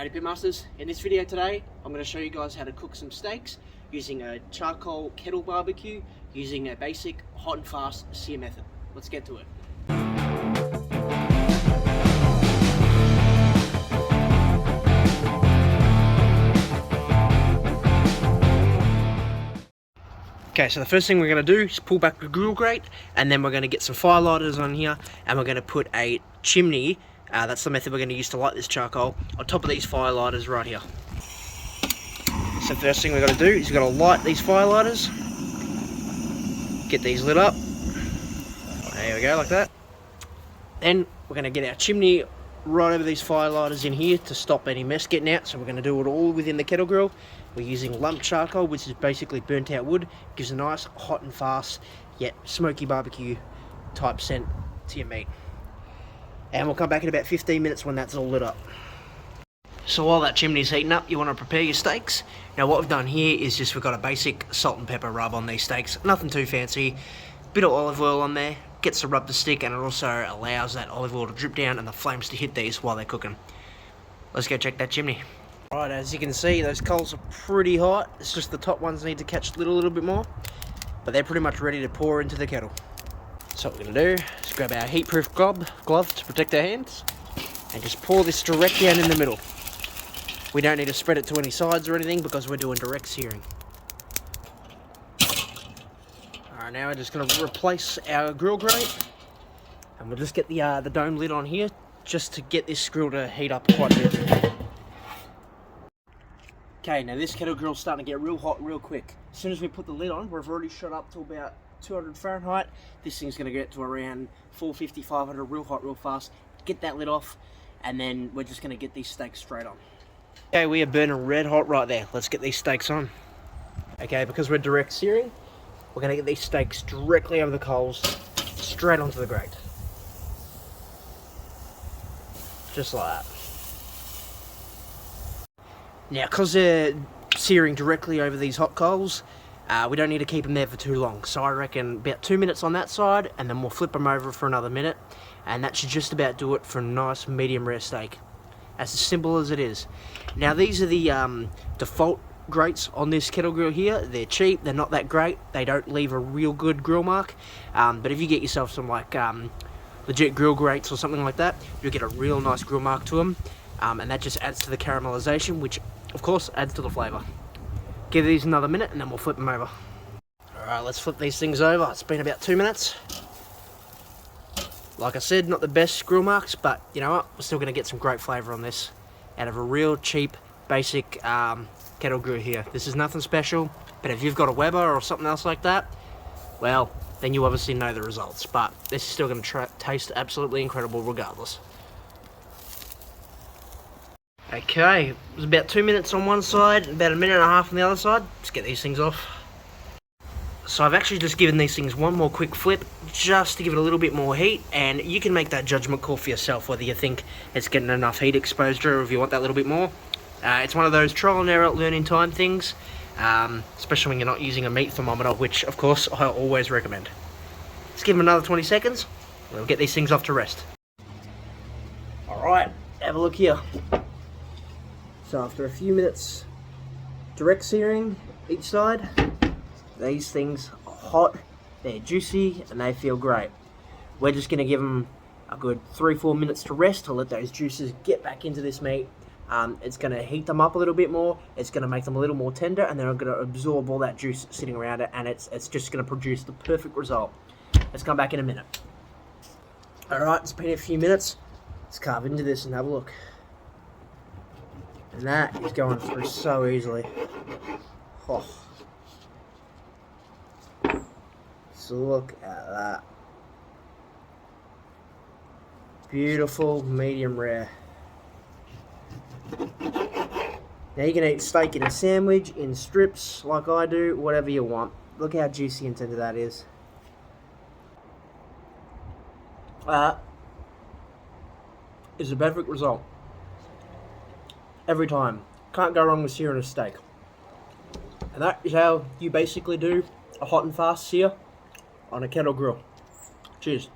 Howdy Pitmasters. In this video today, I'm going to show you guys how to cook some steaks using a charcoal kettle barbecue using a basic hot and fast sear method. Let's get to it. Okay, so the first thing we're going to do is pull back the grill grate, and then we're going to get some fire lighters on here, and we're going to put a chimney, that's the method we're going to use to light this charcoal, on top of these fire lighters right here. So the first thing we're going to do is we're going to light these fire lighters, get these lit up, there we go, like that. Then we're going to get our chimney right over these fire lighters in here to stop any mess getting out, so we're going to do it all within the kettle grill. We're using lump charcoal, which is basically burnt out wood. Gives a nice hot and fast yet smoky barbecue type scent to your meat. And we'll come back in about 15 minutes when that's all lit up. So while that chimney's heating up, you want to prepare your steaks. Now what we've done here is just we've got a basic salt and pepper rub on these steaks. Nothing too fancy. Bit of olive oil on there. Gets the rub to stick, and it also allows that olive oil to drip down and the flames to hit these while they're cooking. Let's go check that chimney. Right, as you can see, those coals are pretty hot. It's just the top ones need to catch a little bit more, but they're pretty much ready to pour into the kettle. So what we're going to do is grab our heat-proof glove to protect our hands, and just pour this direct down in the middle. We don't need to spread it to any sides or anything because we're doing direct searing. Alright, now we're just going to replace our grill grate, and we'll just get the dome lid on here just to get this grill to heat up quite a bit. Okay, now this kettle grill's starting to get real hot real quick. As soon as we put the lid on, we've already shot up to about 200 Fahrenheit. This thing's going to get to around 450, 500, real hot, real fast. Get that lid off, and then we're just going to get these steaks straight on. Okay, we are burning red hot right there. Let's get these steaks on. Okay, because we're direct searing, we're going to get these steaks directly over the coals, straight onto the grate. Just like that. Now, because they're searing directly over these hot coals, we don't need to keep them there for too long. So I reckon about 2 minutes on that side, and then we'll flip them over for another minute. And that should just about do it for a nice medium rare steak. That's as simple as it is. Now, these are the default grates on this kettle grill here. They're cheap, they're not that great. They don't leave a real good grill mark. But if you get yourself some like legit grill grates or something like that, you'll get a real nice grill mark to them. And that just adds to the caramelization, which of course adds to the flavour. Give these another minute and then we'll flip them over. Alright, let's flip these things over. It's been about 2 minutes. Like I said, not the best grill marks, but you know what, we're still going to get some great flavour on this out of a real cheap basic kettle grill here. This is nothing special, but if you've got a Weber or something else like that, well, then you obviously know the results, but this is still going to taste absolutely incredible regardless. Okay, it was about 2 minutes on one side, about a minute and a half on the other side. Let's get these things off. So I've actually just given these things one more quick flip, just to give it a little bit more heat, and you can make that judgment call for yourself, whether you think it's getting enough heat exposure or if you want that little bit more. It's one of those trial and error learning time things, especially when you're not using a meat thermometer, which of course I always recommend. Let's give them another 20 seconds, and we'll get these things off to rest. Alright, have a look here. So after a few minutes direct searing each side, these things are hot, they're juicy, and they feel great. We're just going to give them a good 3-4 minutes to rest to let those juices get back into this meat. It's going to heat them up a little bit more, it's going to make them a little more tender, and then I'm going to absorb all that juice sitting around it, and it's just going to produce the perfect result. Let's come back in a minute. Alright, it's been a few minutes. Let's carve into this and have a look. And that is going through so easily. Oh. So look at that. Beautiful, medium rare. Now you can eat steak in a sandwich, in strips, like I do, whatever you want. Look how juicy and tender that is. That is a perfect result. Every time. Can't go wrong with searing a steak. And that is how you basically do a hot and fast sear on a kettle grill. Cheers.